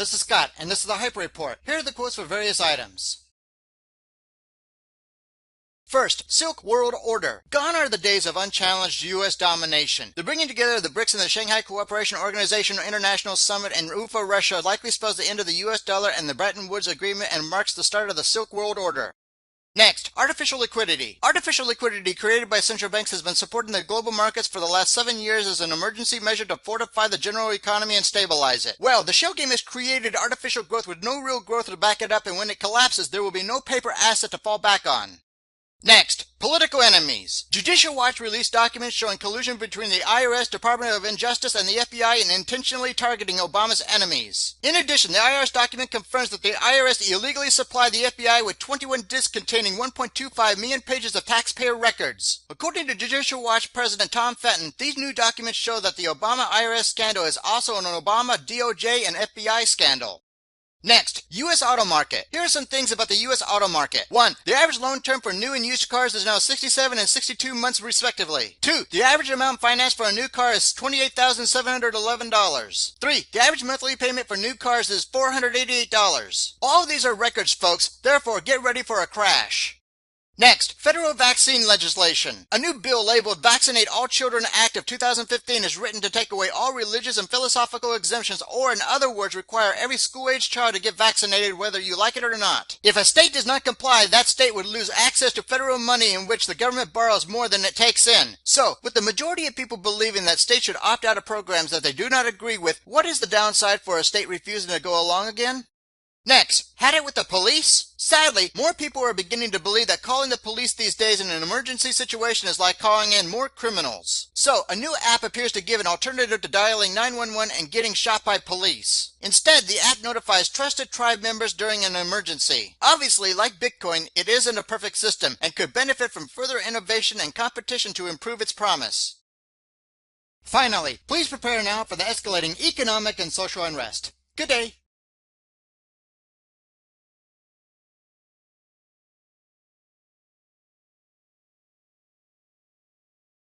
this is Scott, and this is the Hyper Report. Here are the quotes for various items. First, Silk World Order. Gone are the days of unchallenged U.S. domination. The bringing together of the BRICS and the Shanghai Cooperation Organization International Summit and UFA Russia likely spells the end of the U.S. dollar and the Bretton Woods Agreement and marks the start of the Silk World Order. Next, artificial liquidity. Artificial liquidity created by central banks has been supporting the global markets for the last 7 years as an emergency measure to fortify the general economy and stabilize it. Well, the shell game has created artificial growth with no real growth to back it up, and when it collapses, there will be no paper asset to fall back on. Next, political enemies. Judicial Watch released documents showing collusion between the IRS, Department of Injustice, and the FBI in intentionally targeting Obama's enemies. In addition, the IRS document confirms that the IRS illegally supplied the FBI with 21 disks containing 1.25 million pages of taxpayer records. According to Judicial Watch President Tom Fenton, these new documents show that the Obama IRS scandal is also an Obama DOJ and FBI scandal. Next, U.S. auto market. Here are some things about the U.S. auto market. 1. The average loan term for new and used cars is now 67 and 62 months respectively. 2. The average amount financed for a new car is $28,711. 3. The average monthly payment for new cars is $488. All of these are records, folks, therefore get ready for a crash. Next, federal vaccine legislation. A new bill labeled Vaccinate All Children Act of 2015 is written to take away all religious and philosophical exemptions, or in other words, require every school-age child to get vaccinated whether you like it or not. If a state does not comply, that state would lose access to federal money in which the government borrows more than it takes in. So, with the majority of people believing that states should opt out of programs that they do not agree with, what is the downside for a state refusing to go along again? Next, had it with the police? Sadly, more people are beginning to believe that calling the police these days in an emergency situation is like calling in more criminals. So, a new app appears to give an alternative to dialing 911 and getting shot by police. Instead, the app notifies trusted tribe members during an emergency. Obviously, like Bitcoin, it isn't a perfect system and could benefit from further innovation and competition to improve its promise. Finally, please prepare now for the escalating economic and social unrest. Good day.